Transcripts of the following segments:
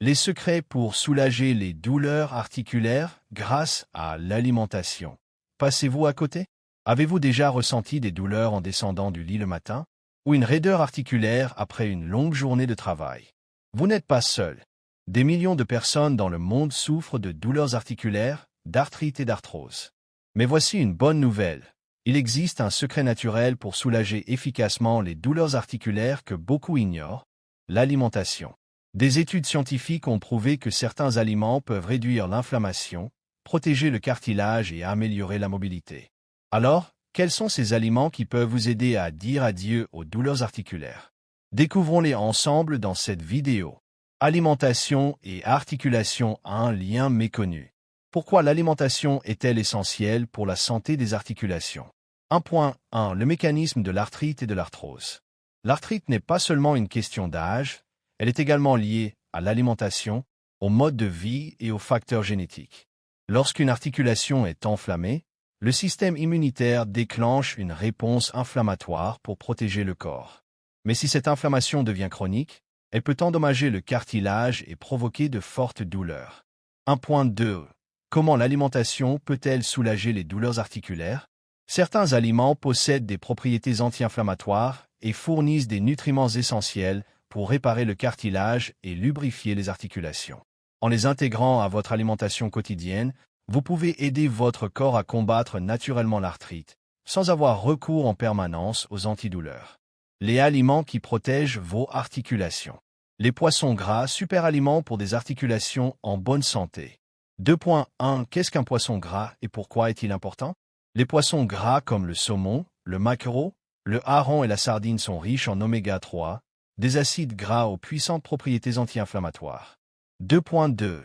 Les secrets pour soulager les douleurs articulaires grâce à l'alimentation. Passez-vous à côté? Avez-vous déjà ressenti des douleurs en descendant du lit le matin? Ou une raideur articulaire après une longue journée de travail? Vous n'êtes pas seul. Des millions de personnes dans le monde souffrent de douleurs articulaires, d'arthrite et d'arthrose. Mais voici une bonne nouvelle. Il existe un secret naturel pour soulager efficacement les douleurs articulaires que beaucoup ignorent, l'alimentation. Des études scientifiques ont prouvé que certains aliments peuvent réduire l'inflammation, protéger le cartilage et améliorer la mobilité. Alors, quels sont ces aliments qui peuvent vous aider à dire adieu aux douleurs articulaires? Découvrons-les ensemble dans cette vidéo. Alimentation et articulation, un lien méconnu. Pourquoi l'alimentation est-elle essentielle pour la santé des articulations? 1.1. Le mécanisme de l'arthrite et de l'arthrose. L'arthrite n'est pas seulement une question d'âge, elle est également liée à l'alimentation, au mode de vie et aux facteurs génétiques. Lorsqu'une articulation est enflammée, le système immunitaire déclenche une réponse inflammatoire pour protéger le corps. Mais si cette inflammation devient chronique, elle peut endommager le cartilage et provoquer de fortes douleurs. 1.2. Comment l'alimentation peut-elle soulager les douleurs articulaires? Certains aliments possèdent des propriétés anti-inflammatoires et fournissent des nutriments essentiels pour réparer le cartilage et lubrifier les articulations. En les intégrant à votre alimentation quotidienne, vous pouvez aider votre corps à combattre naturellement l'arthrite, sans avoir recours en permanence aux antidouleurs. Les aliments qui protègent vos articulations. Les poissons gras, super aliments pour des articulations en bonne santé. 2.1. Qu'est-ce qu'un poisson gras et pourquoi est-il important? Les poissons gras comme le saumon, le maquereau, le hareng et la sardine sont riches en oméga 3, des acides gras aux puissantes propriétés anti-inflammatoires. 2.2.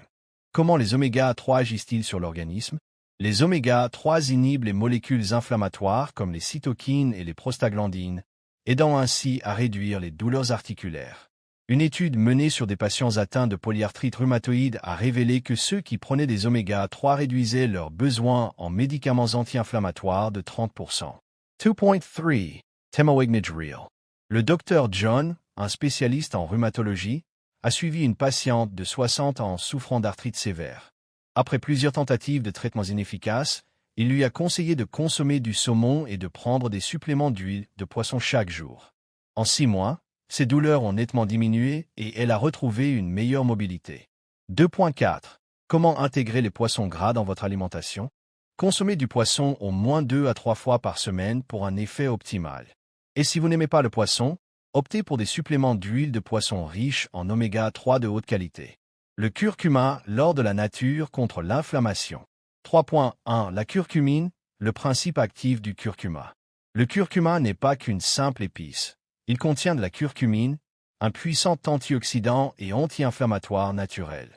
Comment les oméga 3 agissent-ils sur l'organisme? Les oméga 3 inhibent les molécules inflammatoires comme les cytokines et les prostaglandines, aidant ainsi à réduire les douleurs articulaires. Une étude menée sur des patients atteints de polyarthrite rhumatoïde a révélé que ceux qui prenaient des oméga 3 réduisaient leurs besoins en médicaments anti-inflammatoires de 30%. 2.3. Thermoignage Real. Le docteur John, un spécialiste en rhumatologie, a suivi une patiente de 60 ans souffrant d'arthrite sévère. Après plusieurs tentatives de traitements inefficaces, il lui a conseillé de consommer du saumon et de prendre des suppléments d'huile de poisson chaque jour. En 6 mois, ses douleurs ont nettement diminué et elle a retrouvé une meilleure mobilité. 2.4. Comment intégrer les poissons gras dans votre alimentation? Consommez du poisson au moins 2 à 3 fois par semaine pour un effet optimal. Et si vous n'aimez pas le poisson, optez pour des suppléments d'huile de poisson riches en oméga 3 de haute qualité. Le curcuma lors de la nature contre l'inflammation. 3.1. La curcumine, le principe actif du curcuma. Le curcuma n'est pas qu'une simple épice. Il contient de la curcumine, un puissant antioxydant et anti-inflammatoire naturel.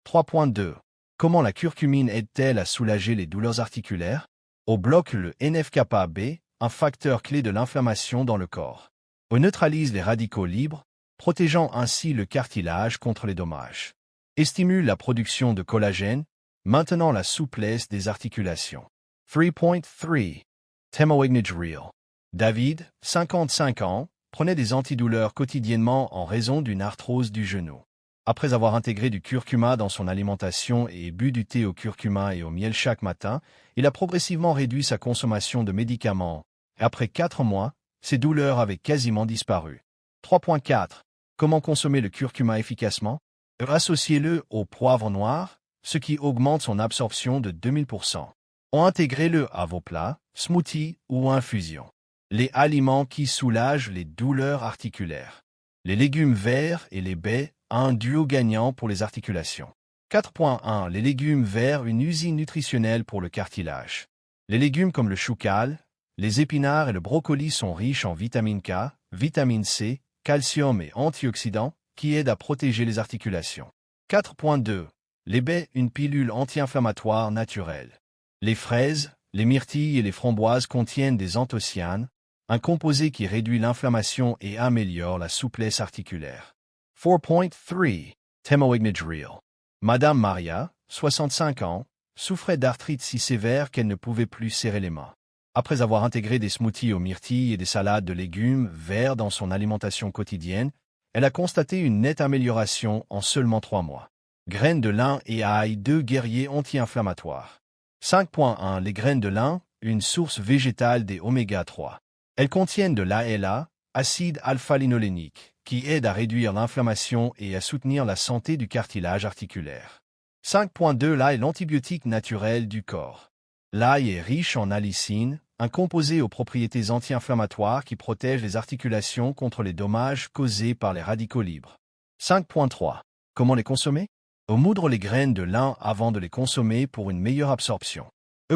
3.2. Comment la curcumine aide-t-elle à soulager les douleurs articulaires? On bloque le NF-κB, un facteur clé de l'inflammation dans le corps. On neutralise les radicaux libres, protégeant ainsi le cartilage contre les dommages. Et stimule la production de collagène, maintenant la souplesse des articulations. 3.3. Thermoignage Real. David, 55 ans, prenait des antidouleurs quotidiennement en raison d'une arthrose du genou. Après avoir intégré du curcuma dans son alimentation et bu du thé au curcuma et au miel chaque matin, il a progressivement réduit sa consommation de médicaments. Après 4 mois, ses douleurs avaient quasiment disparu. 3.4. Comment consommer le curcuma efficacement? Associez-le au poivre noir, ce qui augmente son absorption de 2000%. Intégrez-le à vos plats, smoothies ou infusions. Les aliments qui soulagent les douleurs articulaires. Les légumes verts et les baies, un duo gagnant pour les articulations. 4.1. Les légumes verts, une usine nutritionnelle pour le cartilage. Les légumes comme le chou-cal, les épinards et le brocoli sont riches en vitamine K, vitamine C, calcium et antioxydants, qui aident à protéger les articulations. 4.2. Les baies, une pilule anti-inflammatoire naturelle. Les fraises, les myrtilles et les framboises contiennent des anthocyanes, un composé qui réduit l'inflammation et améliore la souplesse articulaire. 4.3. Thermoignage Real. Madame Maria, 65 ans, souffrait d'arthrite si sévère qu'elle ne pouvait plus serrer les mains. Après avoir intégré des smoothies aux myrtilles et des salades de légumes verts dans son alimentation quotidienne, elle a constaté une nette amélioration en seulement 3 mois. Graines de lin et ail, deux guerriers anti-inflammatoires. 5.1 Les graines de lin, une source végétale des oméga 3. Elles contiennent de l'ALA, acide alpha-linolénique, qui aide à réduire l'inflammation et à soutenir la santé du cartilage articulaire. 5.2 L'ail est l'antibiotique naturel du corps. L'ail est riche en allicine, un composé aux propriétés anti-inflammatoires qui protège les articulations contre les dommages causés par les radicaux libres. 5.3 Comment les consommer? Moudre les graines de lin avant de les consommer pour une meilleure absorption.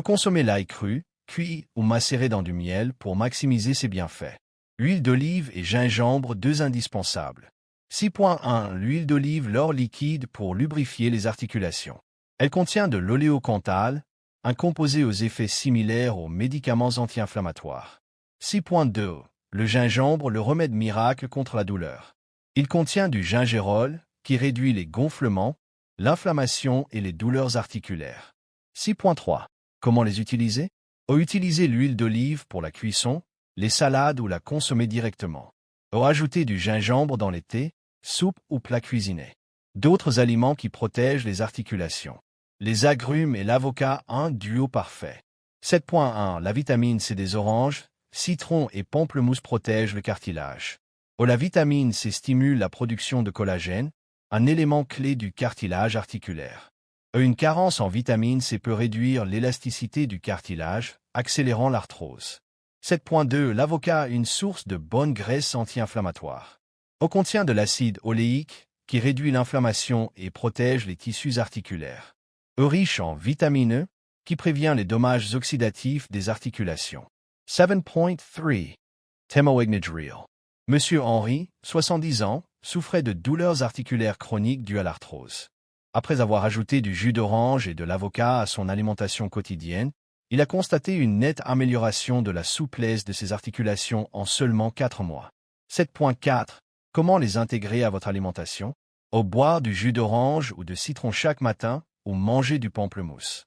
Consommer l'ail cru, cuit ou macéré dans du miel pour maximiser ses bienfaits. Huile d'olive et gingembre, deux indispensables. 6.1 L'huile d'olive, l'or liquide pour lubrifier les articulations. Elle contient de l'oléocanthal, un composé aux effets similaires aux médicaments anti-inflammatoires. 6.2 Le gingembre, le remède miracle contre la douleur. Il contient du gingérol, qui réduit les gonflements, l'inflammation et les douleurs articulaires. 6.3 Comment les utiliser? Utiliser l'huile d'olive pour la cuisson, les salades ou la consommer directement. Ajouter du gingembre dans les thés, soupes ou plats cuisinés. D'autres aliments qui protègent les articulations. Les agrumes et l'avocat, un duo parfait. 7.1 La vitamine C des oranges, citron et pamplemousse protègent le cartilage. La vitamine C stimule la production de collagène, un élément clé du cartilage articulaire. Une carence en vitamine C peut réduire l'élasticité du cartilage, accélérant l'arthrose. 7.2 L'avocat, une source de bonne graisse anti-inflammatoire. Contient de l'acide oléique, qui réduit l'inflammation et protège les tissus articulaires. Riche en vitamine E, qui prévient les dommages oxydatifs des articulations. 7.3 Thymoignadril. Monsieur Henry, 70 ans, souffrait de douleurs articulaires chroniques dues à l'arthrose. Après avoir ajouté du jus d'orange et de l'avocat à son alimentation quotidienne, il a constaté une nette amélioration de la souplesse de ses articulations en seulement 4 mois. 7.4 Comment les intégrer à votre alimentation? Boire du jus d'orange ou de citron chaque matin ou manger du pamplemousse.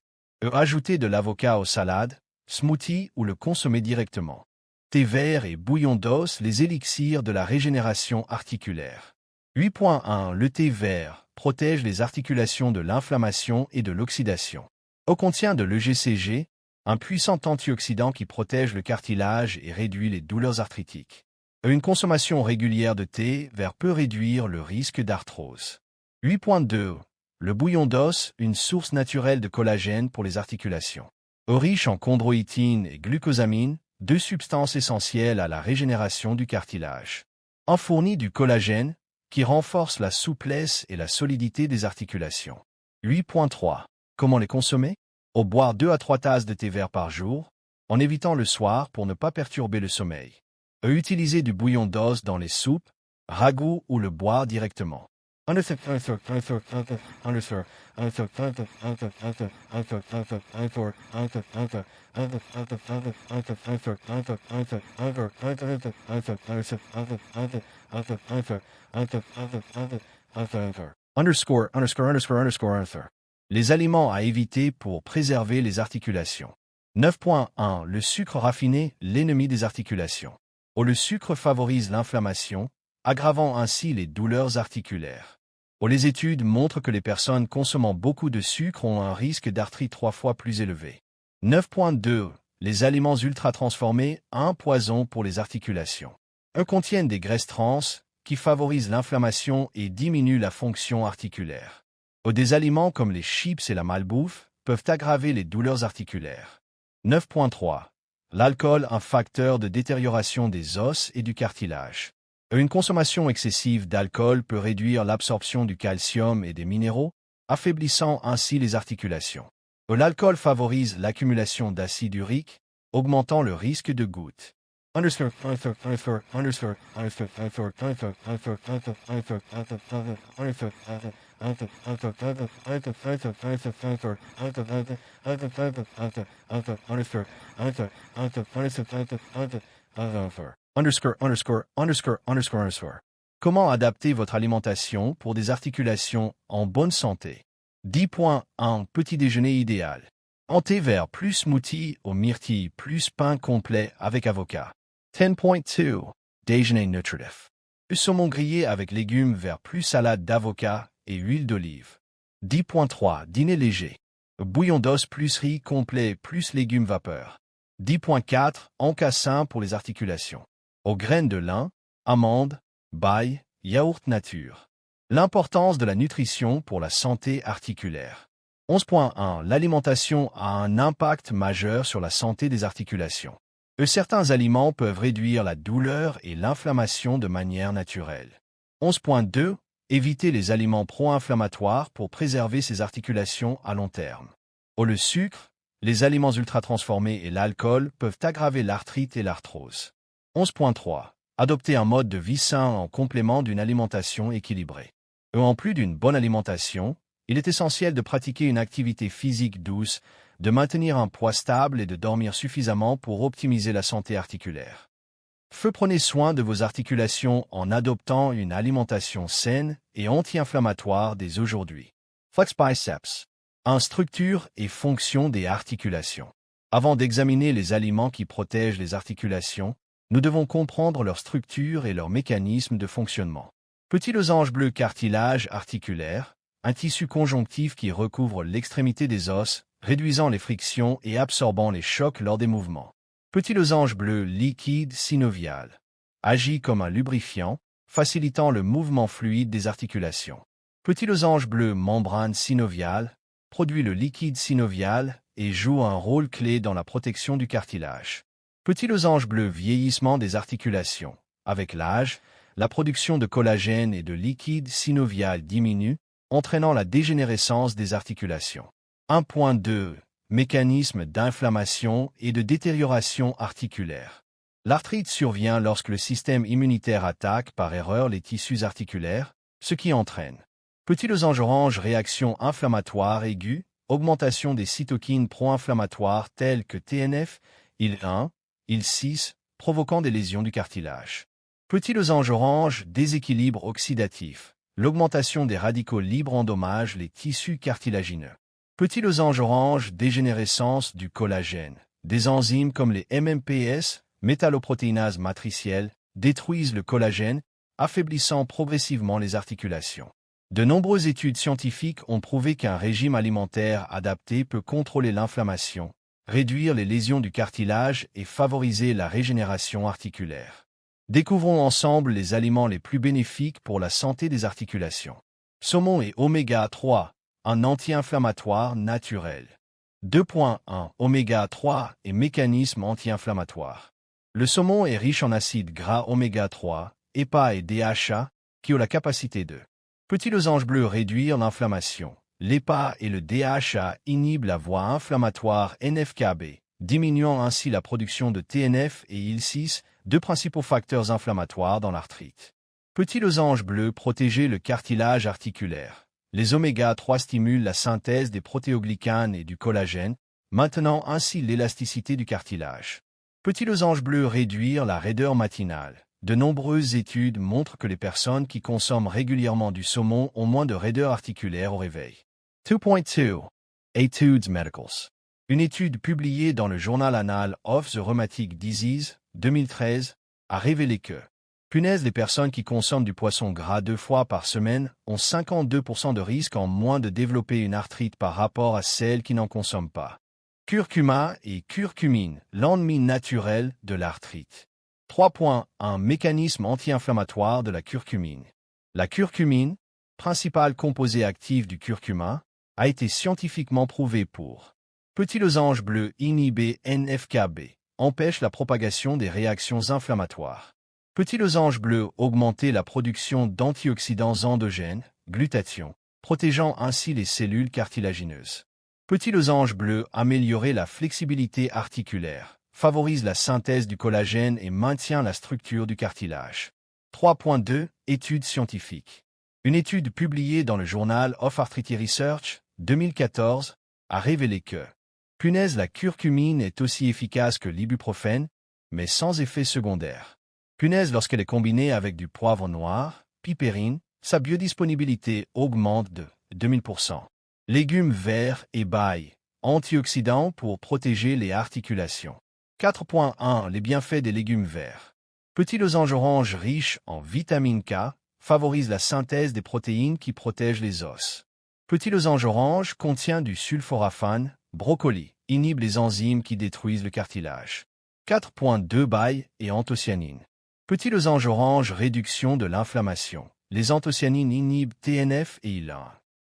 Ajouter de l'avocat aux salades, smoothies ou le consommer directement. Thé vert et bouillon d'os, les élixirs de la régénération articulaire. 8.1 Le thé vert protège les articulations de l'inflammation et de l'oxydation. Contient de l'EGCG, un puissant antioxydant qui protège le cartilage et réduit les douleurs arthritiques. Une consommation régulière de thé vert peut réduire le risque d'arthrose. 8.2 Le bouillon d'os, une source naturelle de collagène pour les articulations. Riche en chondroïtine et glucosamine, deux substances essentielles à la régénération du cartilage. Fournit du collagène, qui renforce la souplesse et la solidité des articulations. 8.3 Comment les consommer? Boire 2 à 3 tasses de thé vert par jour, en évitant le soir pour ne pas perturber le sommeil. Utiliser du bouillon d'os dans les soupes, ragoûts ou le boire directement. Les aliments à éviter pour préserver les articulations. 9.1 Le sucre raffiné, l'ennemi des articulations. Le sucre favorise l'inflammation, aggravant ainsi les douleurs articulaires. Les études montrent que les personnes consommant beaucoup de sucre ont un risque d'arthrite 3 fois plus élevé. 9.2 Les aliments ultra-transformés, un poison pour les articulations. Contiennent des graisses trans, qui favorisent l'inflammation et diminuent la fonction articulaire. Des aliments comme les chips et la malbouffe peuvent aggraver les douleurs articulaires. 9.3 L'alcool, un facteur de détérioration des os et du cartilage. Une consommation excessive d'alcool peut réduire l'absorption du calcium et des minéraux, affaiblissant ainsi les articulations. L'alcool favorise l'accumulation d'acide urique, augmentant le risque de goutte. Comment adapter votre alimentation pour des articulations en bonne santé? 10.1 Petit déjeuner idéal. Thé vert plus smoothie aux myrtilles plus pain complet avec avocat. 10.2 Déjeuner nutritif. Saumon grillé avec légumes verts plus salade d'avocat et huile d'olive. 10.3 Dîner léger. Bouillon d'os plus riz complet plus légumes vapeur. 10.4 Encas sain pour les articulations. Aux graines de lin, amandes, bail, yaourt nature. L'importance de la nutrition pour la santé articulaire. 11.1 L'alimentation a un impact majeur sur la santé des articulations. Certains aliments peuvent réduire la douleur et l'inflammation de manière naturelle. 11.2 Éviter les aliments pro-inflammatoires pour préserver ses articulations à long terme. Le sucre, les aliments ultra-transformés et l'alcool peuvent aggraver l'arthrite et l'arthrose. 11.3 Adopter un mode de vie sain en complément d'une alimentation équilibrée. En plus d'une bonne alimentation, il est essentiel de pratiquer une activité physique douce, de maintenir un poids stable et de dormir suffisamment pour optimiser la santé articulaire. Prenez soin de vos articulations en adoptant une alimentation saine et anti-inflammatoire dès aujourd'hui. Flex Biceps. Structure et fonction des articulations. Avant d'examiner les aliments qui protègent les articulations, nous devons comprendre leur structure et leur mécanisme de fonctionnement. Petit losange bleu cartilage articulaire, un tissu conjonctif qui recouvre l'extrémité des os, réduisant les frictions et absorbant les chocs lors des mouvements. Petit losange bleu liquide synovial. Agit comme un lubrifiant, facilitant le mouvement fluide des articulations. Petit losange bleu membrane synoviale, produit le liquide synovial et joue un rôle clé dans la protection du cartilage. Petit losange bleu vieillissement des articulations. Avec l'âge, la production de collagène et de liquide synovial diminue, entraînant la dégénérescence des articulations. 1.2 Mécanisme d'inflammation et de détérioration articulaire. L'arthrite survient lorsque le système immunitaire attaque par erreur les tissus articulaires, ce qui entraîne petit losange orange réaction inflammatoire aiguë, augmentation des cytokines pro-inflammatoires telles que TNF, IL-1, IL-6, provoquant des lésions du cartilage. Petit losange orange déséquilibre oxydatif. L'augmentation des radicaux libres endommage les tissus cartilagineux. Petit losange orange dégénérescence du collagène. Des enzymes comme les MMPs, métalloprotéinases matricielles, détruisent le collagène, affaiblissant progressivement les articulations. De nombreuses études scientifiques ont prouvé qu'un régime alimentaire adapté peut contrôler l'inflammation, réduire les lésions du cartilage et favoriser la régénération articulaire. Découvrons ensemble les aliments les plus bénéfiques pour la santé des articulations. Saumon et oméga 3, un anti-inflammatoire naturel. 2.1 Oméga 3 et mécanisme anti-inflammatoire. Le saumon est riche en acides gras oméga 3, EPA et DHA, qui ont la capacité de petit losange bleu réduire l'inflammation. L'EPA et le DHA inhibent la voie inflammatoire NF-κB, diminuant ainsi la production de TNF et IL-6, deux principaux facteurs inflammatoires dans l'arthrite. Petit losange bleu protéger le cartilage articulaire. Les oméga 3 stimulent la synthèse des protéoglycanes et du collagène, maintenant ainsi l'élasticité du cartilage. Petit losange bleu réduire la raideur matinale. De nombreuses études montrent que les personnes qui consomment régulièrement du saumon ont moins de raideur articulaire au réveil. 2.2 Etudes Medicals. Une étude publiée dans le journal Annals of the Rheumatic Disease, 2013, a révélé que les personnes qui consomment du poisson gras 2 fois par semaine ont 52% de risque en moins de développer une arthrite par rapport à celles qui n'en consomment pas. Curcuma et curcumine, l'ennemi naturel de l'arthrite. 3.1 Mécanisme anti-inflammatoire de la curcumine. La curcumine, principal composé actif du curcuma, a été scientifiquement prouvé pour petit losange bleu inhiber NF-κB, empêche la propagation des réactions inflammatoires. Petit losange bleu augmenter la production d'antioxydants endogènes, glutathion, protégeant ainsi les cellules cartilagineuses. Petit losange bleu améliorer la flexibilité articulaire, favorise la synthèse du collagène et maintient la structure du cartilage. 3.2 Études scientifiques. Une étude publiée dans le journal of Arthritis Research, 2014, a révélé que la curcumine est aussi efficace que l'ibuprofène, mais sans effet secondaire. Lorsqu'elle est combinée avec du poivre noir, pipérine, sa biodisponibilité augmente de 2000%. Légumes verts et bail, antioxydants pour protéger les articulations. 4.1 Les bienfaits des légumes verts. Petit losange orange riche en vitamine K favorise la synthèse des protéines qui protègent les os. Petit losange orange contient du sulforaphane, brocoli, inhibe les enzymes qui détruisent le cartilage. 4.2 bail et anthocyanine. Petit losange orange réduction de l'inflammation. Les anthocyanines inhibent TNF et IL-1.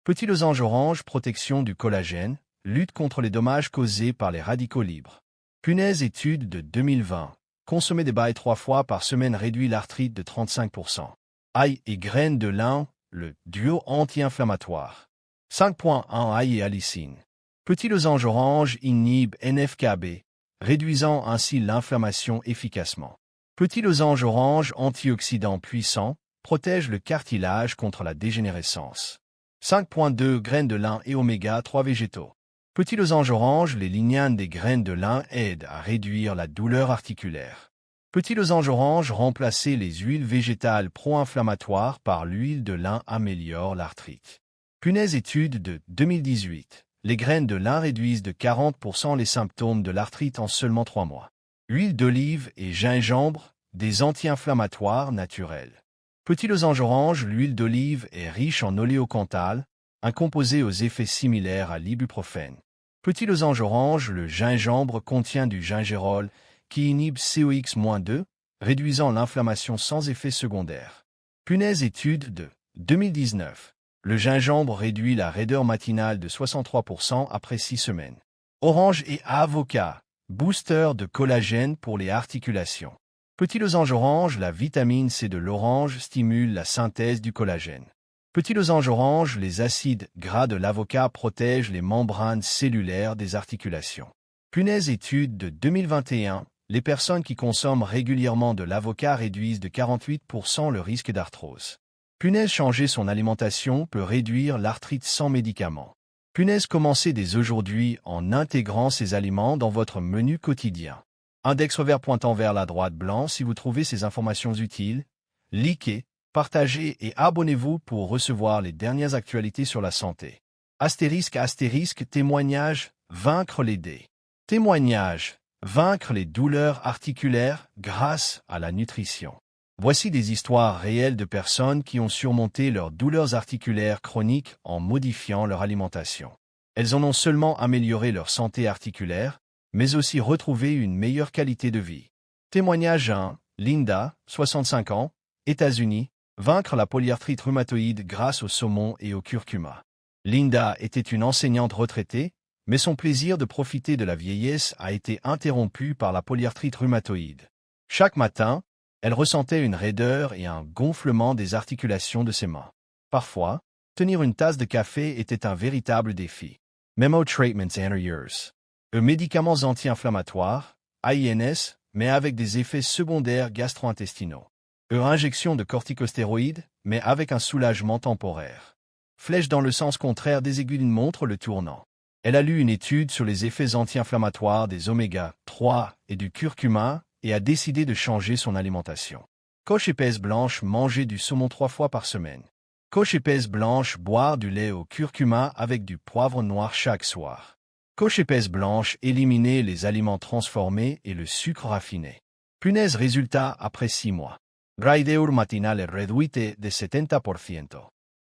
Petit losange orange protection du collagène, lutte contre les dommages causés par les radicaux libres. Punaise étude de 2020. Consommer des bails 3 fois par semaine réduit l'arthrite de 35%. Ail et graines de lin, le duo anti-inflammatoire. 5.1 ail et allicine. Petit losange orange inhibe NF-κB, réduisant ainsi l'inflammation efficacement. Petit losange orange antioxydant puissant, protège le cartilage contre la dégénérescence. 5.2 graines de lin et oméga-3 végétaux. Petit losange orange, les lignanes des graines de lin aident à réduire la douleur articulaire. Petit losange orange, remplacer les huiles végétales pro-inflammatoires par l'huile de lin améliore l'arthrite. Punaise étude de 2018. Les graines de lin réduisent de 40% les symptômes de l'arthrite en seulement 3 mois. Huile d'olive et gingembre, des anti-inflammatoires naturels. Petit losange orange, l'huile d'olive est riche en oléocanthal, un composé aux effets similaires à l'ibuprofène. Petit losange orange, le gingembre contient du gingérol qui inhibe COX-2, réduisant l'inflammation sans effet secondaire. Punaise étude de 2019. Le gingembre réduit la raideur matinale de 63% après 6 semaines. Orange et avocat, booster de collagène pour les articulations. Petit losange orange, la vitamine C de l'orange stimule la synthèse du collagène. Petit losange orange, les acides gras de l'avocat protègent les membranes cellulaires des articulations. Punaise étude de 2021. Les personnes qui consomment régulièrement de l'avocat réduisent de 48% le risque d'arthrose. Punaise changer son alimentation peut réduire l'arthrite sans médicaments. Punaise commencez dès aujourd'hui en intégrant ces aliments dans votre menu quotidien. Index revers pointant vers la droite blanc si vous trouvez ces informations utiles. Likez, partagez et abonnez-vous pour recevoir les dernières actualités sur la santé. Astérisque témoignage, vaincre les dés. Témoignage, vaincre les douleurs articulaires grâce à la nutrition. Voici des histoires réelles de personnes qui ont surmonté leurs douleurs articulaires chroniques en modifiant leur alimentation. Elles en ont seulement amélioré leur santé articulaire, mais aussi retrouvé une meilleure qualité de vie. Témoignage 1. Linda, 65 ans, États-Unis, vaincre la polyarthrite rhumatoïde grâce au saumon et au curcuma. Linda était une enseignante retraitée, mais son plaisir de profiter de la vieillesse a été interrompu par la polyarthrite rhumatoïde. Chaque matin, elle ressentait une raideur et un gonflement des articulations de ses mains. Parfois, tenir une tasse de café était un véritable défi. Memo Treatments and Years. Médicaments anti-inflammatoires, AINS, mais avec des effets secondaires gastro-intestinaux. Injection de corticostéroïdes, mais avec un soulagement temporaire. Flèche dans le sens contraire des aiguilles d'une montre le tournant. Elle a lu une étude sur les effets anti-inflammatoires des oméga-3 et du curcuma et a décidé de changer son alimentation. Coche épaisse blanche, manger du saumon 3 fois par semaine. Coche épaisse blanche, boire du lait au curcuma avec du poivre noir chaque soir. Coche épaisse blanche, éliminer les aliments transformés et le sucre raffiné. Punaise résultat après 6 mois. Raideur matinale réduite de 70%.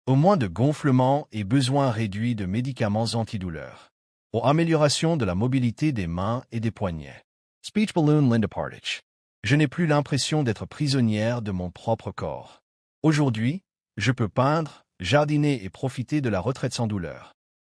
Au moins de gonflement et besoin réduit de médicaments antidouleurs. Aux améliorations de la mobilité des mains et des poignets. Speech Balloon Linda Partich. Je n'ai plus l'impression d'être prisonnière de mon propre corps. Aujourd'hui, je peux peindre, jardiner et profiter de la retraite sans douleur.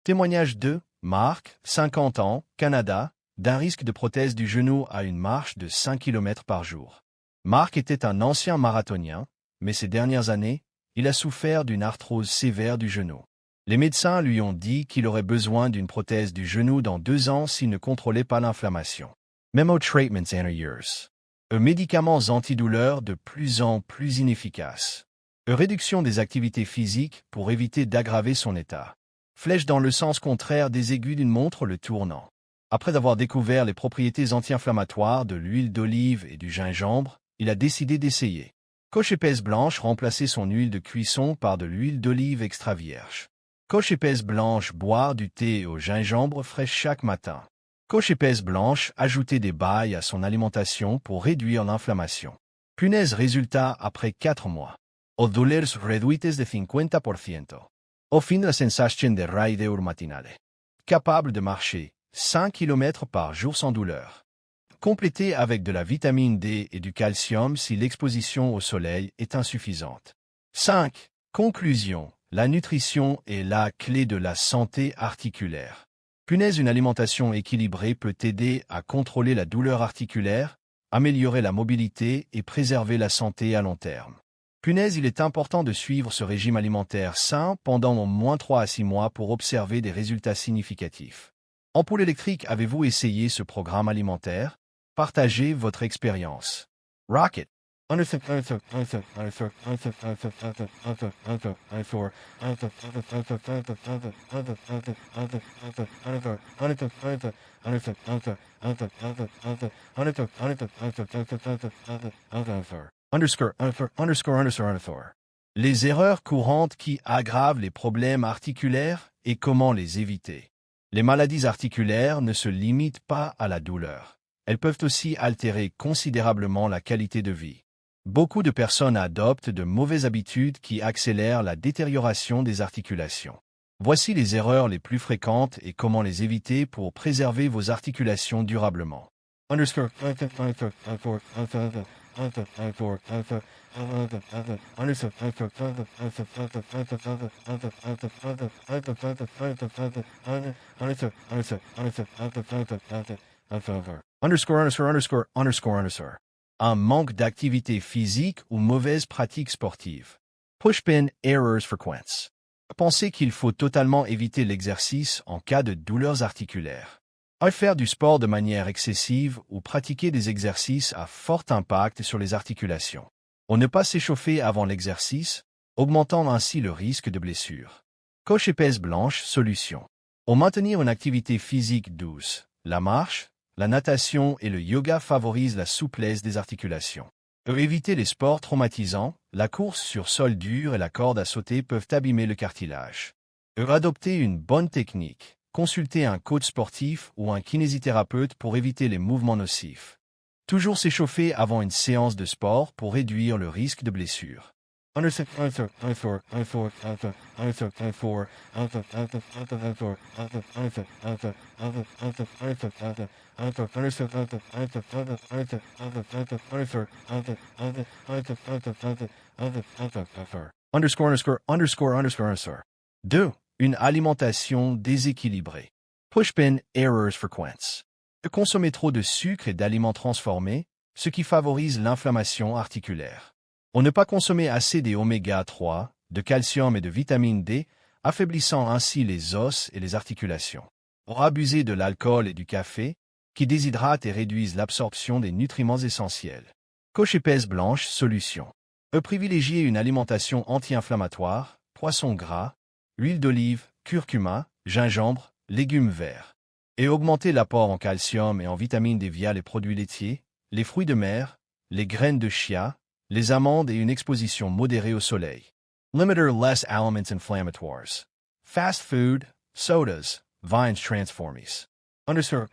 Témoignage 2. Marc, 50 ans, Canada, d'un risque de prothèse du genou à une marche de 5 km par jour. Marc était un ancien marathonien, mais ces dernières années, il a souffert d'une arthrose sévère du genou. Les médecins lui ont dit qu'il aurait besoin d'une prothèse du genou dans 2 ans s'il ne contrôlait pas l'inflammation. Memo Treatments and Years. Médicaments antidouleurs de plus en plus inefficaces. Réduction des activités physiques pour éviter d'aggraver son état. Flèche dans le sens contraire des aiguilles d'une montre le tournant. Après avoir découvert les propriétés anti-inflammatoires de l'huile d'olive et du gingembre, il a décidé d'essayer. Coche épaisse blanche, remplacer son huile de cuisson par de l'huile d'olive extra vierge. Coche épaisse blanche, boire du thé au gingembre frais chaque matin. Coche épaisse blanche, ajouter des bailles à son alimentation pour réduire l'inflammation. Punaise résultat après 4 mois. Os dolores reduites de 50%. Au fin la sensation de raideur matinale. Capable de marcher 5 km par jour sans douleur. Complétez avec de la vitamine D et du calcium si l'exposition au soleil est insuffisante. 5. Conclusion. La nutrition est la clé de la santé articulaire. Punaise, une alimentation équilibrée peut aider à contrôler la douleur articulaire, améliorer la mobilité et préserver la santé à long terme. Punaise, il est important de suivre ce régime alimentaire sain pendant au moins 3 à 6 mois pour observer des résultats significatifs. Ampoule électrique, avez-vous essayé ce programme alimentaire? Partagez votre expérience. Rocket. Underscore. Les erreurs courantes qui aggravent les problèmes articulaires et comment les éviter. Les maladies articulaires ne se limitent pas à la douleur. Elles peuvent aussi altérer considérablement la qualité de vie. Beaucoup de personnes adoptent de mauvaises habitudes qui accélèrent la détérioration des articulations. Voici les erreurs les plus fréquentes et comment les éviter pour préserver vos articulations durablement. Un manque d'activité physique ou mauvaise pratique sportive. Push-pin errors frequents. Pensez qu'il faut totalement éviter l'exercice en cas de douleurs articulaires. Faire du sport de manière excessive ou pratiquer des exercices à fort impact sur les articulations. Ne pas s'échauffer avant l'exercice, augmentant ainsi le risque de blessure. Coche épaisse blanche, solution. Maintenir une activité physique douce. La marche, la natation et le yoga favorisent la souplesse des articulations. Éviter les sports traumatisants, la course sur sol dur et la corde à sauter peuvent abîmer le cartilage. Adopter une bonne technique. Consulter un coach sportif ou un kinésithérapeute pour éviter les mouvements nocifs. Toujours s'échauffer avant une séance de sport pour réduire le risque de blessure. Underscore. 2. Une alimentation déséquilibrée. Push-pin errors frequents. Consommer trop de sucre et d'aliments transformés, ce qui favorise l'inflammation articulaire. Ne pas consommer assez des oméga 3, de calcium et de vitamine D, affaiblissant ainsi les os et les articulations. Abuser de l'alcool et du café, qui déshydratent et réduisent l'absorption des nutriments essentiels. Coche épaisse blanche, solution. Privilégier une alimentation anti-inflammatoire, poisson gras, huile d'olive, curcuma, gingembre, légumes verts. Et augmenter l'apport en calcium et en vitamine D via les produits laitiers, les fruits de mer, les graines de chia, les amandes et une exposition modérée au soleil. Limiter less aliments inflammatoires. Fast food, sodas, vines transformis. Underscore.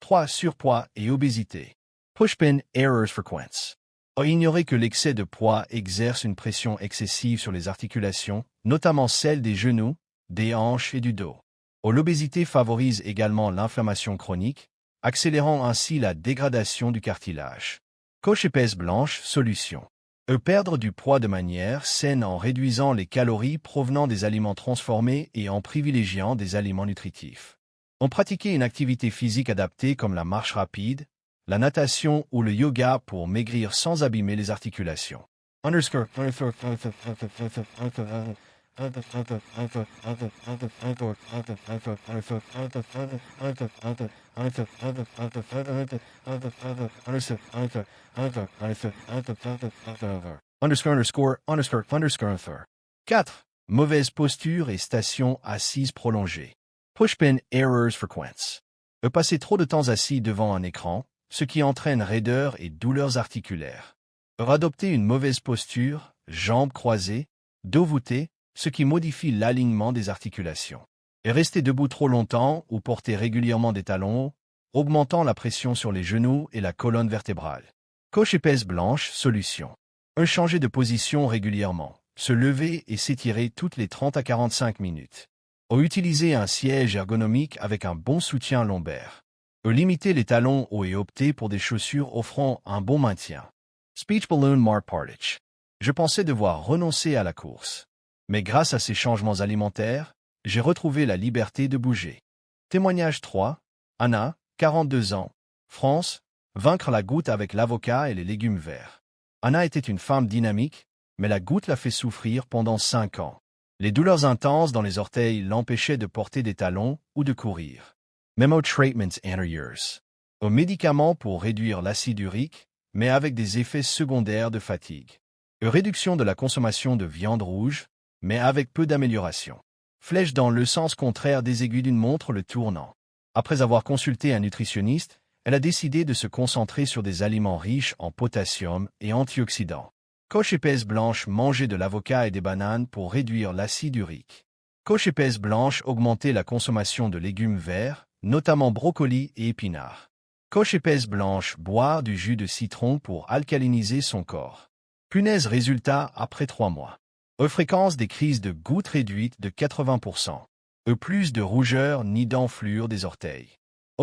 3. Surpoids et obésité. Push-pin errors frequents. Ignorer que l'excès de poids exerce une pression excessive sur les articulations, notamment celles des genoux, des hanches et du dos. L'obésité favorise également l'inflammation chronique, accélérant ainsi la dégradation du cartilage. Coche épaisse blanche, solution. Perdre du poids de manière saine en réduisant les calories provenant des aliments transformés et en privilégiant des aliments nutritifs. Pratiquer une activité physique adaptée comme la marche rapide, la natation ou le yoga pour maigrir sans abîmer les articulations. Underscore. Underscore. 4. Mauvaise posture et station assise prolongée. Push-pin errors frequents. Passer trop de temps assis devant un écran, ce qui entraîne raideur et douleurs articulaires. Adopter une mauvaise posture, jambes croisées, dos voûté, ce qui modifie l'alignement des articulations. Et rester debout trop longtemps ou porter régulièrement des talons, augmentant la pression sur les genoux et la colonne vertébrale. Coach épaisse blanche, solution. Changer de position régulièrement. Se lever et s'étirer toutes les 30 à 45 minutes. Utiliser un siège ergonomique avec un bon soutien lombaire. Limiter les talons hauts et opter pour des chaussures offrant un bon maintien. Speech balloon Mark Partich. Je pensais devoir renoncer à la course. Mais grâce à ces changements alimentaires, j'ai retrouvé la liberté de bouger. Témoignage 3. Anna, 42 ans. France. Vaincre la goutte avec l'avocat et les légumes verts. Anna était une femme dynamique, mais la goutte l'a fait souffrir pendant 5 ans. Les douleurs intenses dans les orteils l'empêchaient de porter des talons ou de courir. Memo Treatments Anteriors. Aux médicaments pour réduire l'acide urique, mais avec des effets secondaires de fatigue. Réduction de la consommation de viande rouge, mais avec peu d'amélioration. Flèche dans le sens contraire des aiguilles d'une montre le tournant. Après avoir consulté un nutritionniste, elle a décidé de se concentrer sur des aliments riches en potassium et antioxydants. Coach épaisse blanche, manger de l'avocat et des bananes pour réduire l'acide urique. Coach épaisse blanche, augmenter la consommation de légumes verts, notamment brocolis et épinards. Coach épaisse blanche, boire du jus de citron pour alcaliniser son corps. Punaise résultat après 3 mois. Fréquence des crises de gouttes réduite de 80%. Plus de rougeur ni d'enflure des orteils.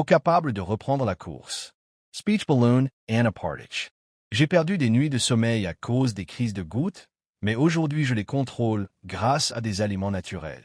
Capable de reprendre la course. Speech balloon, Anna Partich. J'ai perdu des nuits de sommeil à cause des crises de gouttes, mais aujourd'hui je les contrôle grâce à des aliments naturels.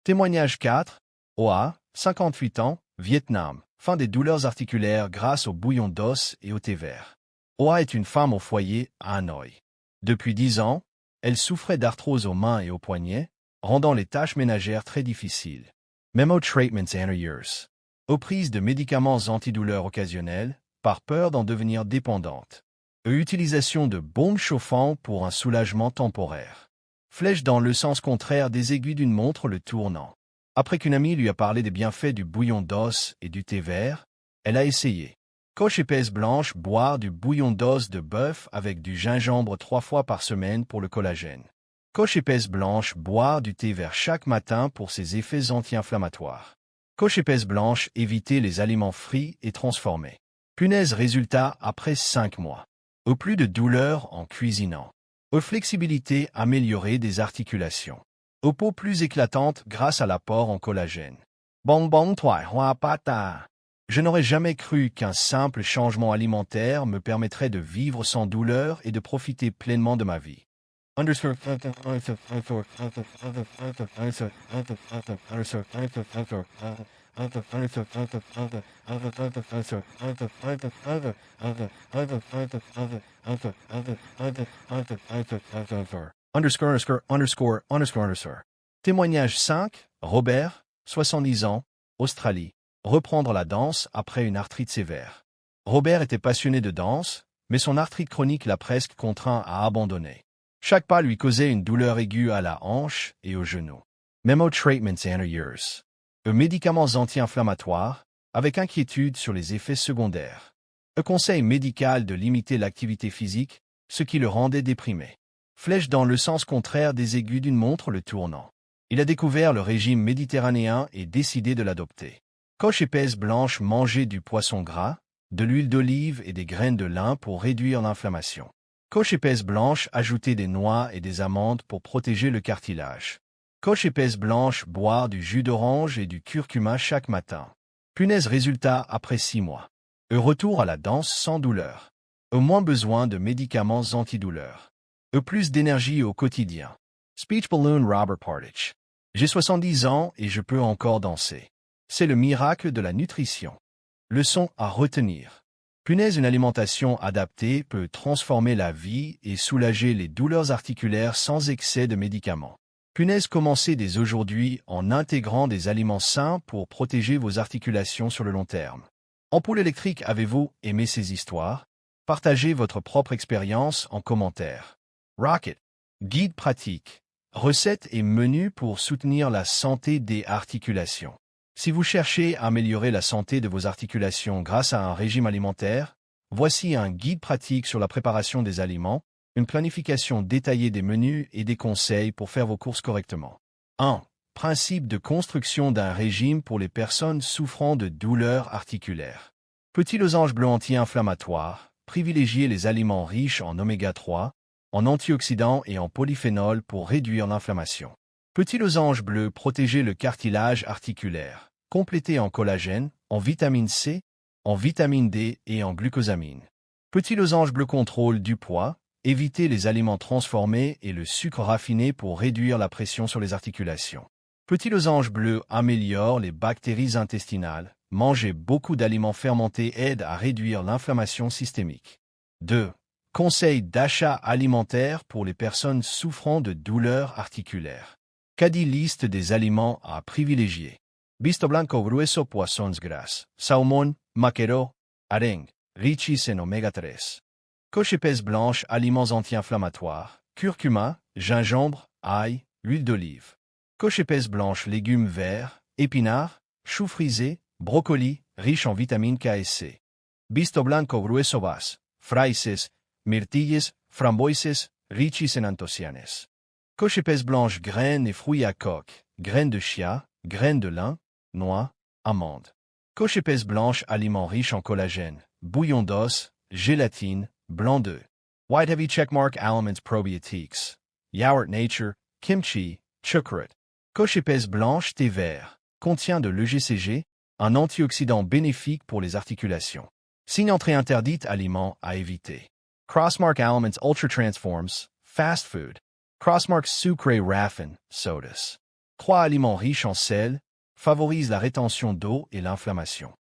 Témoignage 4. Oa, 58 ans, Vietnam. Fin des douleurs articulaires grâce au bouillon d'os et au thé vert. Oa est une femme au foyer à Hanoï. Depuis 10 ans, elle souffrait d'arthrose aux mains et aux poignets, rendant les tâches ménagères très difficiles. Memo Treatments Anteriors. Aux prises de médicaments antidouleurs occasionnels, par peur d'en devenir dépendante. Utilisation de bombes chauffantes pour un soulagement temporaire. Flèche dans le sens contraire des aiguilles d'une montre le tournant. Après qu'une amie lui a parlé des bienfaits du bouillon d'os et du thé vert, elle a essayé. Coach épaisse blanche, boire du bouillon d'os de bœuf avec du gingembre 3 fois par semaine pour le collagène. Coach épaisse blanche, boire du thé vert chaque matin pour ses effets anti-inflammatoires. Coach épaisse blanche, éviter les aliments frits et transformés. Punaise résultat après 5 mois. Plus de douleur en cuisinant. Flexibilité améliorée des articulations. Peau plus éclatante grâce à l'apport en collagène. Bonbon toi, hua pata. Je n'aurais jamais cru qu'un simple changement alimentaire me permettrait de vivre sans douleur et de profiter pleinement de ma vie. Témoignage 5. Robert, 70 ans, Australie. Reprendre la danse après une arthrite sévère. Robert était passionné de danse, mais son arthrite chronique l'a presque contraint à abandonner. Chaque pas lui causait une douleur aiguë à la hanche et au genou. Memo Treatments Anteriors. Médicaments anti-inflammatoires, avec inquiétude sur les effets secondaires. Conseil médical de limiter l'activité physique, ce qui le rendait déprimé. Flèche dans le sens contraire des aiguilles d'une montre le tournant. Il a découvert le régime méditerranéen et décidé de l'adopter. Coche épaisse blanche, manger du poisson gras, de l'huile d'olive et des graines de lin pour réduire l'inflammation. Coche épaisse blanche, ajouter des noix et des amandes pour protéger le cartilage. Coche épaisse blanche, boire du jus d'orange et du curcuma chaque matin. Punaise résultat après 6 mois. Retour à la danse sans douleur. Moins besoin de médicaments antidouleurs. Plus d'énergie au quotidien. Speech balloon Robert Partich. J'ai 70 ans et je peux encore danser. C'est le miracle de la nutrition. Leçon à retenir. Punaise, une alimentation adaptée peut transformer la vie et soulager les douleurs articulaires sans excès de médicaments. Punaise, commencez dès aujourd'hui en intégrant des aliments sains pour protéger vos articulations sur le long terme. Ampoule électrique, avez-vous aimé ces histoires? Partagez votre propre expérience en commentaire. Rocket. Guide pratique. Recettes et menus pour soutenir la santé des articulations. Si vous cherchez à améliorer la santé de vos articulations grâce à un régime alimentaire, voici un guide pratique sur la préparation des aliments, Une planification détaillée des menus et des conseils pour faire vos courses correctement. 1. Principe de construction d'un régime pour les personnes souffrant de douleurs articulaires. Petit losange bleu anti-inflammatoire. Privilégiez les aliments riches en oméga 3, en antioxydants et en polyphénol pour réduire l'inflammation. Petit losange bleu protégez le cartilage articulaire. Complété en collagène, en vitamine C, en vitamine D et en glucosamine. Petit losange bleu contrôle du poids. Évitez les aliments transformés et le sucre raffiné pour réduire la pression sur les articulations. Petit losange bleu améliore les bactéries intestinales. Manger beaucoup d'aliments fermentés aide à réduire l'inflammation systémique. 2. Conseil d'achat alimentaire pour les personnes souffrant de douleurs articulaires. Cadi liste des aliments à privilégier. Bisto blanco grueso poissons gras, salmon, maquereau, arengue, riches en oméga 3. Coche épaisse blanche, aliments anti-inflammatoires, curcuma, gingembre, ail, huile d'olive. Coche épaisse blanche, légumes verts, épinards, choux frisés, brocoli, riche en vitamines K et C. Bisto blanco grueso vas, fraises, myrtilles, framboises, riches en antocianes. Coche épaisse blanche, graines et fruits à coque, graines de chia, graines de lin, noix, amandes. Coche épaisse blanche, aliments riches en collagène, bouillon d'os, gélatine, blanc d'œuf. White heavy checkmark aliments probiotics. Yaourt nature, kimchi, chocolate. Coche épaisse blanche, thé vert, contient de l'EGCG, un antioxydant bénéfique pour les articulations. Signe entrée interdite, aliments à éviter. Crossmark aliments ultra transforms, fast food. Crossmark sucré raffin, sodas. 3 aliments riches en sel, favorisent la rétention d'eau et l'inflammation.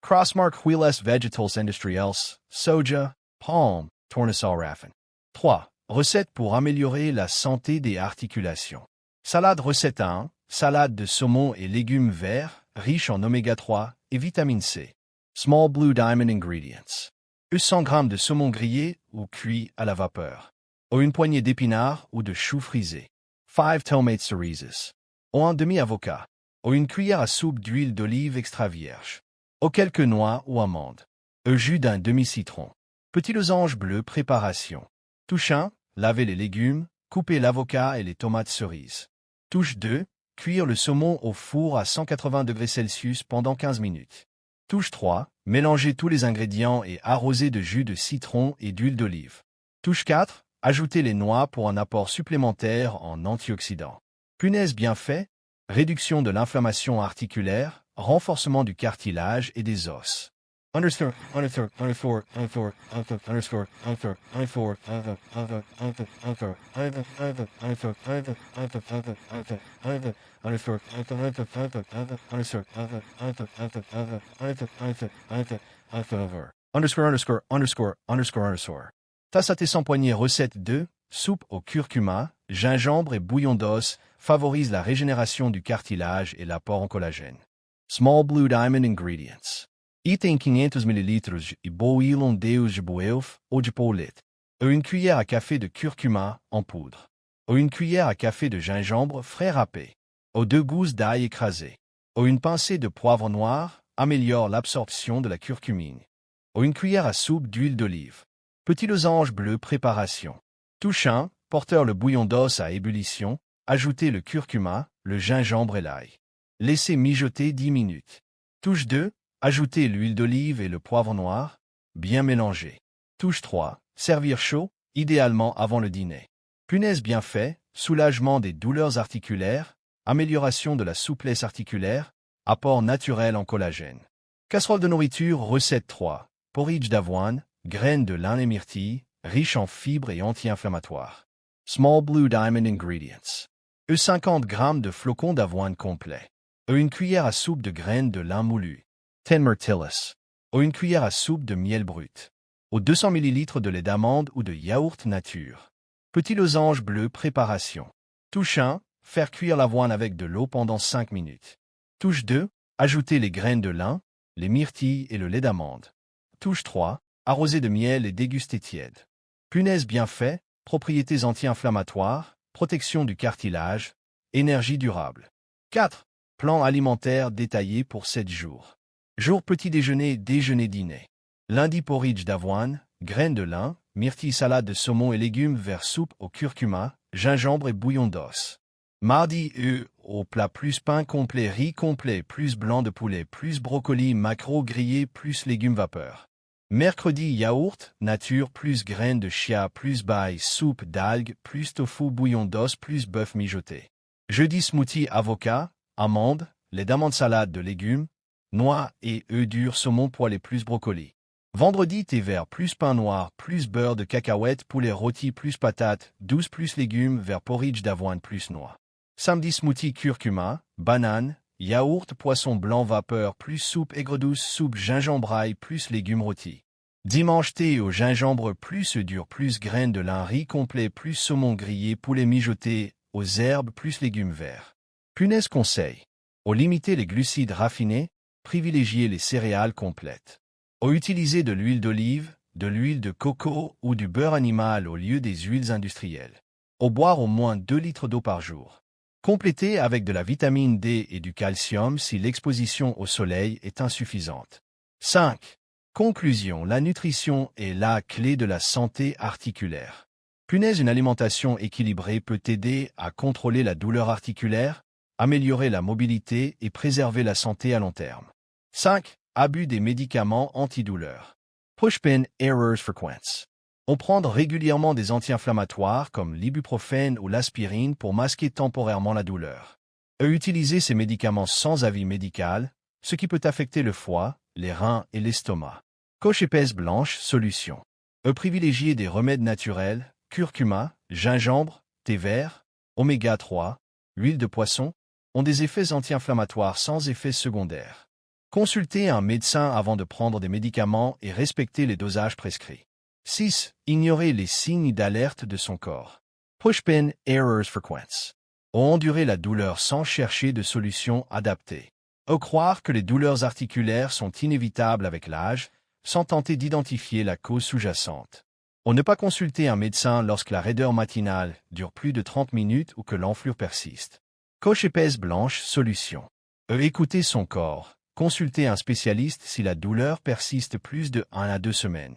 Crossmark Huiles Vegetals Industriels, soja, palm, tournesol raffin. 3. Recettes pour améliorer la santé des articulations. Salade recette 1, salade de saumon et légumes verts, riche en oméga 3 et vitamine C. Small Blue Diamond Ingredients. 100 g de saumon grillé ou cuit à la vapeur. Ou une poignée d'épinards ou de choux frisés. 5 tomates cerises. Ou un demi-avocat. Ou une cuillère à soupe d'huile d'olive extra vierge. Ou quelques noix ou amandes. Jus d'un demi-citron. Petit losange bleu préparation. Touche 1, lavez les légumes, coupez l'avocat et les tomates cerises. Touche 2, cuire le saumon au four à 180 degrés Celsius pendant 15 minutes. Touche 3, mélangez tous les ingrédients et arrosez de jus de citron et d'huile d'olive. Touche 4, ajoutez les noix pour un apport supplémentaire en antioxydants. Punaise bien fait, réduction de l'inflammation articulaire, renforcement du cartilage et des os. Underscore. Tasse à tes 100 poignées recette 2, soupe au curcuma, gingembre et bouillon d'os, favorise la régénération du cartilage et l'apport en collagène. Small Blue Diamond Ingredients. Item 500 ml de bouillon d'œuf de bœuf ou de poulet. Ou une cuillère à café de curcuma en poudre. Ou une cuillère à café de gingembre frais râpé. Ou 2 gousses d'ail écrasées. Ou une pincée de poivre noir améliore l'absorption de la curcumine. Ou une cuillère à soupe d'huile d'olive. Petit losange bleu préparation. Touche 1, porteur le bouillon d'os à ébullition, ajoutez le curcuma, le gingembre et l'ail. Laissez mijoter 10 minutes. Touche 2, ajoutez l'huile d'olive et le poivre noir, bien mélanger. Touche 3, servir chaud, idéalement avant le dîner. Punaise bien fait, soulagement des douleurs articulaires, amélioration de la souplesse articulaire, apport naturel en collagène. Casserole de nourriture recette 3, porridge d'avoine, graines de lin et myrtille, riche en fibres et anti-inflammatoires. Small Blue Diamond Ingredients. 50 g de flocons d'avoine complet. Une cuillère à soupe de graines de lin moulu. 10 myrtillis. Une cuillère à soupe de miel brut. 200 ml de lait d'amande ou de yaourt nature. Petit losange bleu préparation. Touche 1, faire cuire l'avoine avec de l'eau pendant 5 minutes. Touche 2, ajouter les graines de lin, les myrtilles et le lait d'amande. Touche 3, arroser de miel et déguster tiède. Punaise bien fait, propriétés anti-inflammatoires, protection du cartilage, énergie durable. 4. Plan alimentaire détaillé pour 7 jours. Jour petit déjeuner, déjeuner dîner. Lundi porridge d'avoine, graines de lin, myrtille salade de saumon et légumes vers soupe au curcuma, gingembre et bouillon d'os. Mardi, au plat plus pain complet, riz complet, plus blanc de poulet, plus brocoli, maquereau grillé, plus légumes vapeur. Mercredi, yaourt, nature, plus graines de chia, plus bail, soupe d'algues, plus tofu, bouillon d'os, plus bœuf mijoté. Jeudi, smoothie, avocat, amandes, lait d'amande salade de légumes, noix et œufs durs, saumon poêlé plus brocoli. Vendredi, thé vert plus pain noir, plus beurre de cacahuète, poulet rôti plus patates, douce plus légumes, vers porridge d'avoine plus noix. Samedi, smoothie curcuma, banane, yaourt, poisson blanc vapeur plus soupe aigre douce, soupe gingembre ail plus légumes rôtis. Dimanche, thé au gingembre plus œufs durs plus graines de lin, riz complet plus saumon grillé, poulet mijoté, aux herbes plus légumes verts. Punaise conseil. Au limiter les glucides raffinés, privilégiez les céréales complètes. Au utiliser de l'huile d'olive, de l'huile de coco ou du beurre animal au lieu des huiles industrielles. Au boire au moins 2 litres d'eau par jour. Complétez avec de la vitamine D et du calcium si l'exposition au soleil est insuffisante. 5. Conclusion. La nutrition est la clé de la santé articulaire. Punaise, une alimentation équilibrée peut aider à contrôler la douleur articulaire, améliorer la mobilité et préserver la santé à long terme. 5. Abus des médicaments antidouleurs. Pushpin, errors frequents. On prend régulièrement des anti-inflammatoires comme l'ibuprofène ou l'aspirine pour masquer temporairement la douleur. Utiliser ces médicaments sans avis médical, ce qui peut affecter le foie, les reins et l'estomac. Coche épaisse blanche, solution. Privilégier des remèdes naturels, curcuma, gingembre, thé vert, oméga 3, huile de poisson, ont des effets anti-inflammatoires sans effets secondaires. Consultez un médecin avant de prendre des médicaments et respectez les dosages prescrits. 6. Ignorer les signes d'alerte de son corps. Pushpin, errors frequents. Endurer la douleur sans chercher de solution adaptée. Croire que les douleurs articulaires sont inévitables avec l'âge, sans tenter d'identifier la cause sous-jacente. Ne pas consulter un médecin lorsque la raideur matinale dure plus de 30 minutes ou que l'enflure persiste. Coche épaisse blanche, solution. Écouter son corps. Consulter un spécialiste si la douleur persiste plus de 1 à 2 semaines.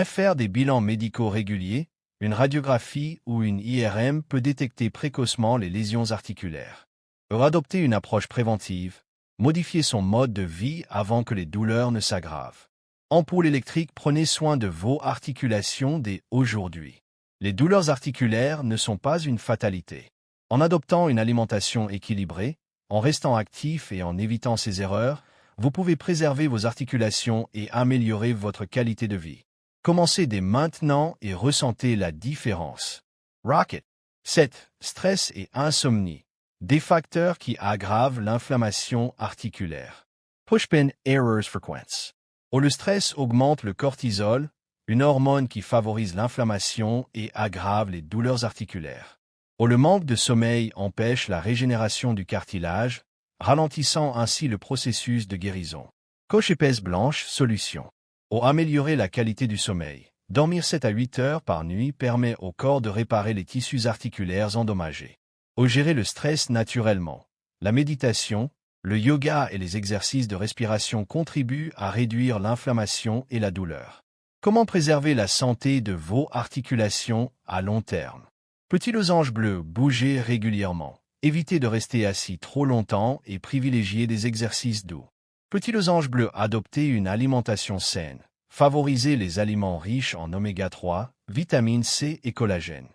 Faire des bilans médicaux réguliers, une radiographie ou une IRM peut détecter précocement les lésions articulaires. Adopter une approche préventive, modifier son mode de vie avant que les douleurs ne s'aggravent. Ampoule électrique, prenez soin de vos articulations dès aujourd'hui. Les douleurs articulaires ne sont pas une fatalité. En adoptant une alimentation équilibrée, en restant actif et en évitant ces erreurs, vous pouvez préserver vos articulations et améliorer votre qualité de vie. Commencez dès maintenant et ressentez la différence. Rocket. 7. Stress et insomnie. Des facteurs qui aggravent l'inflammation articulaire. Pushpin, errors frequents. Le stress augmente le cortisol, une hormone qui favorise l'inflammation et aggrave les douleurs articulaires. Le manque de sommeil empêche la régénération du cartilage, ralentissant ainsi le processus de guérison. Coche épaisse blanche, solution. Améliorer la qualité du sommeil. Dormir 7 à 8 heures par nuit permet au corps de réparer les tissus articulaires endommagés. Gérer le stress naturellement. La méditation, le yoga et les exercices de respiration contribuent à réduire l'inflammation et la douleur. Comment préserver la santé de vos articulations à long terme? Petit losange bleu, bougez régulièrement. Évitez de rester assis trop longtemps et privilégiez des exercices doux. Petit losange bleu, adoptez une alimentation saine. Favorisez les aliments riches en oméga 3, vitamine C et collagène.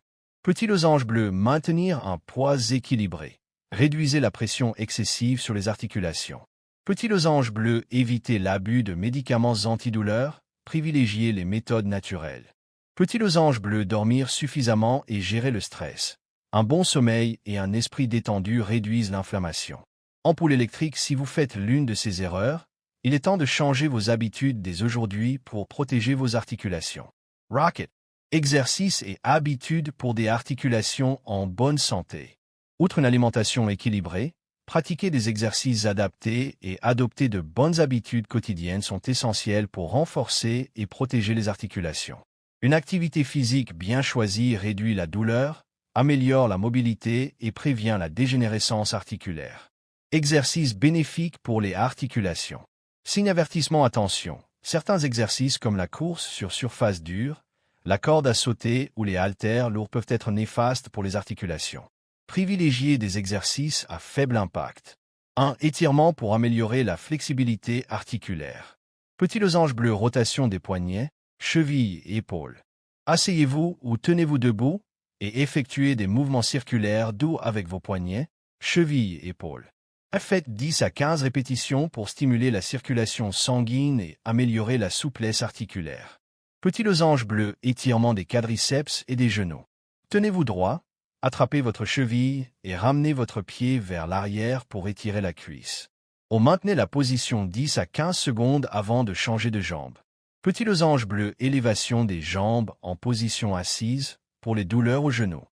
Petit losange bleu, maintenir un poids équilibré. Réduisez la pression excessive sur les articulations. Petit losange bleu, évitez l'abus de médicaments antidouleurs, privilégiez les méthodes naturelles. Petit losange bleu, dormir suffisamment et gérer le stress. Un bon sommeil et un esprit détendu réduisent l'inflammation. Ampoule électrique, si vous faites l'une de ces erreurs, il est temps de changer vos habitudes dès aujourd'hui pour protéger vos articulations. Rocket. Exercices et habitudes pour des articulations en bonne santé. Outre une alimentation équilibrée, pratiquer des exercices adaptés et adopter de bonnes habitudes quotidiennes sont essentiels pour renforcer et protéger les articulations. Une activité physique bien choisie réduit la douleur, améliore la mobilité et prévient la dégénérescence articulaire. Exercices bénéfiques pour les articulations. Signe avertissement, attention. Certains exercices comme la course sur surface dure, La corde à sauter ou les haltères lourds peuvent être néfastes pour les articulations. Privilégiez des exercices à faible impact. 1. Étirement pour améliorer la flexibilité articulaire. Petit losange bleu, rotation des poignets, chevilles et épaules. Asseyez-vous ou tenez-vous debout et effectuez des mouvements circulaires doux avec vos poignets, chevilles et épaules. Faites 10 à 15 répétitions pour stimuler la circulation sanguine et améliorer la souplesse articulaire. Petit losange bleu, étirement des quadriceps et des genoux. Tenez-vous droit, attrapez votre cheville et ramenez votre pied vers l'arrière pour étirer la cuisse. Maintenez la position 10 à 15 secondes avant de changer de jambe. Petit losange bleu, élévation des jambes en position assise pour les douleurs aux genoux.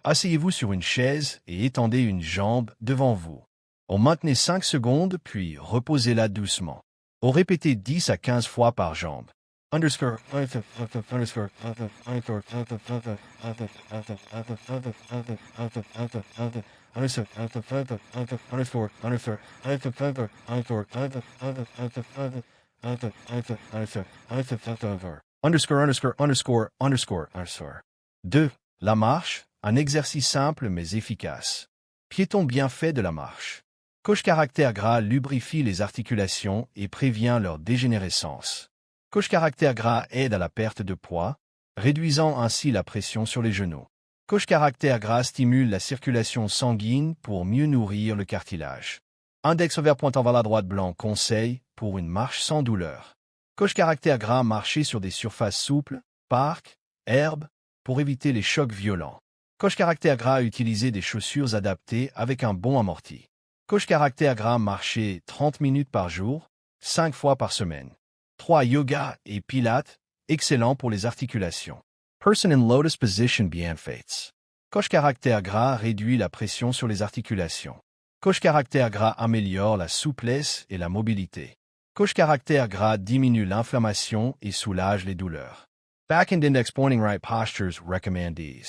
Asseyez-vous sur une chaise et étendez une jambe devant vous. Maintenez 5 secondes puis reposez-la doucement. Répétez 10 à 15 fois par jambe. __________________________________________________________ 2. La marche, un exercice simple mais efficace. Piéton bien fait de la marche. Coche caractère gras lubrifie les articulations et prévient leur dégénérescence. Coche caractère gras aide à la perte de poids, réduisant ainsi la pression sur les genoux. Coche caractère gras stimule la circulation sanguine pour mieux nourrir le cartilage. Index vert pointant vers la droite blanc conseil pour une marche sans douleur. Coche caractère gras marcher sur des surfaces souples, parcs, herbes, pour éviter les chocs violents. Coche caractère gras utiliser des chaussures adaptées avec un bon amorti. Coche caractère gras marcher 30 minutes par jour, 5 fois par semaine. 3. Yoga et pilates, excellent pour les articulations. Person in lotus position bienfaits. Coche caractère gras réduit la pression sur les articulations. Coche caractère gras améliore la souplesse et la mobilité. Coche caractère gras diminue l'inflammation et soulage les douleurs. Back and index pointing right postures recommended.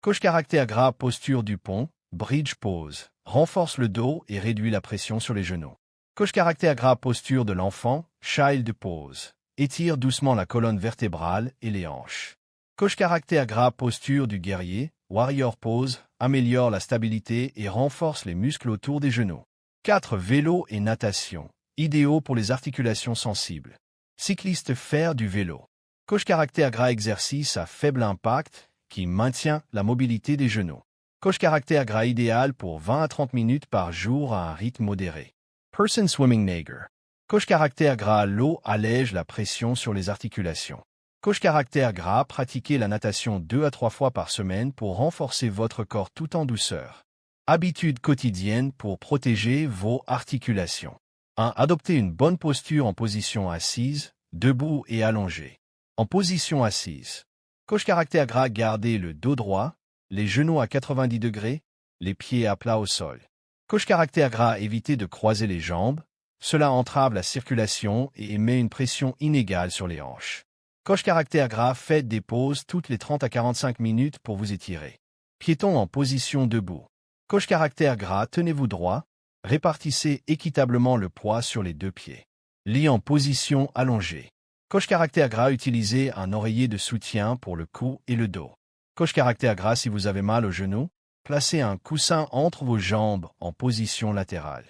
Coche caractère gras posture du pont, bridge pose, renforce le dos et réduit la pression sur les genoux. Coche caractère gras posture de l'enfant, child pose, étire doucement la colonne vertébrale et les hanches. Coche caractère gras posture du guerrier, warrior pose, améliore la stabilité et renforce les muscles autour des genoux. 4. Vélo et natation, idéaux pour les articulations sensibles. Cycliste faire du vélo. Coche caractère gras exercice à faible impact qui maintient la mobilité des genoux. Coche caractère gras idéal pour 20 à 30 minutes par jour à un rythme modéré. Person swimming Nager. Coche caractère gras l'eau allège la pression sur les articulations. Coche caractère gras pratiquez la natation 2 à 3 fois par semaine pour renforcer votre corps tout en douceur. Habitudes quotidiennes pour protéger vos articulations. 1. Adoptez une bonne posture en position assise, debout et allongée. En position assise. Coche caractère gras gardez le dos droit, les genoux à 90 degrés, les pieds à plat au sol. Coche caractère gras évitez de croiser les jambes, cela entrave la circulation et émet une pression inégale sur les hanches. Coche caractère gras faites des pauses toutes les 30 à 45 minutes pour vous étirer. Piéton en position debout. Coche caractère gras tenez-vous droit, répartissez équitablement le poids sur les deux pieds. Lit en position allongée. Coche caractère gras utilisez un oreiller de soutien pour le cou et le dos. Coche caractère gras si vous avez mal au genou, placez un coussin entre vos jambes en position latérale.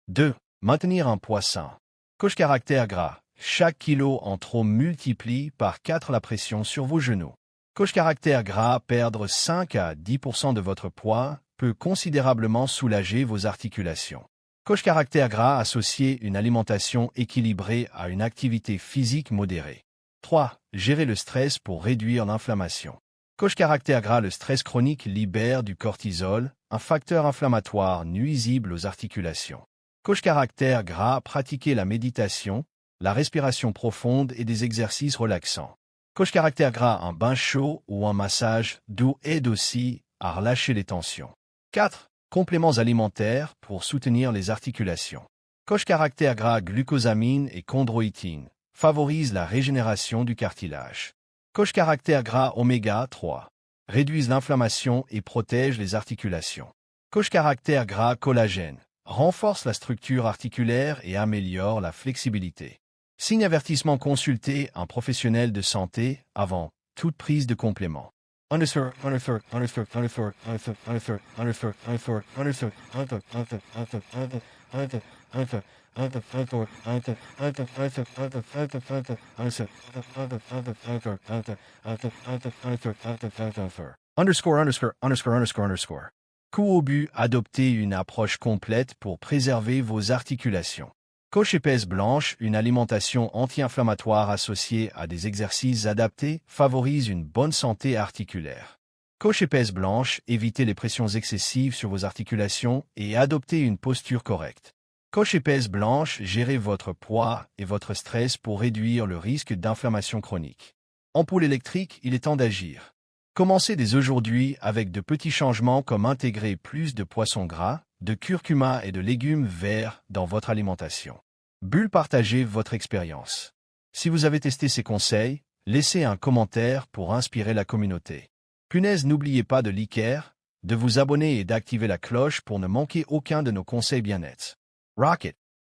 2. Maintenir un poids sain. Coche caractère gras. Chaque kilo en trop multiplie par 4 la pression sur vos genoux. Coche caractère gras perdre 5 à 10% de votre poids peut considérablement soulager vos articulations. Coche caractère gras associer une alimentation équilibrée à une activité physique modérée. 3. Gérer le stress pour réduire l'inflammation. Coche caractère gras le stress chronique libère du cortisol, un facteur inflammatoire nuisible aux articulations. Coche caractère gras pratiquer la méditation, la respiration profonde et des exercices relaxants. Coche caractère gras un bain chaud ou un massage doux aide aussi à relâcher les tensions. 4. Compléments alimentaires pour soutenir les articulations. Coche caractère gras glucosamine et chondroïtine favorise la régénération du cartilage. Coche caractère gras oméga 3 réduisent l'inflammation et protègent les articulations. Coche caractère gras collagène renforce la structure articulaire et améliore la flexibilité. Signe avertissement consultez un professionnel de santé avant toute prise de complément. Coup au but, adoptez une approche complète pour préserver vos articulations. Coach épaisse blanche, une alimentation anti-inflammatoire associée à des exercices adaptés favorise une bonne santé articulaire. Coach épaisse blanche, évitez les pressions excessives sur vos articulations et adoptez une posture correcte. Coach épaisse blanche, gérez votre poids et votre stress pour réduire le risque d'inflammation chronique. Ampoule électrique, il est temps d'agir. Commencez dès aujourd'hui avec de petits changements comme intégrer plus de poissons gras, de curcuma et de légumes verts dans votre alimentation. Bulle, partagez votre expérience. Si vous avez testé ces conseils, laissez un commentaire pour inspirer la communauté. Punaise, n'oubliez pas de liker, de vous abonner et d'activer la cloche pour ne manquer aucun de nos conseils bien-être. Rocket!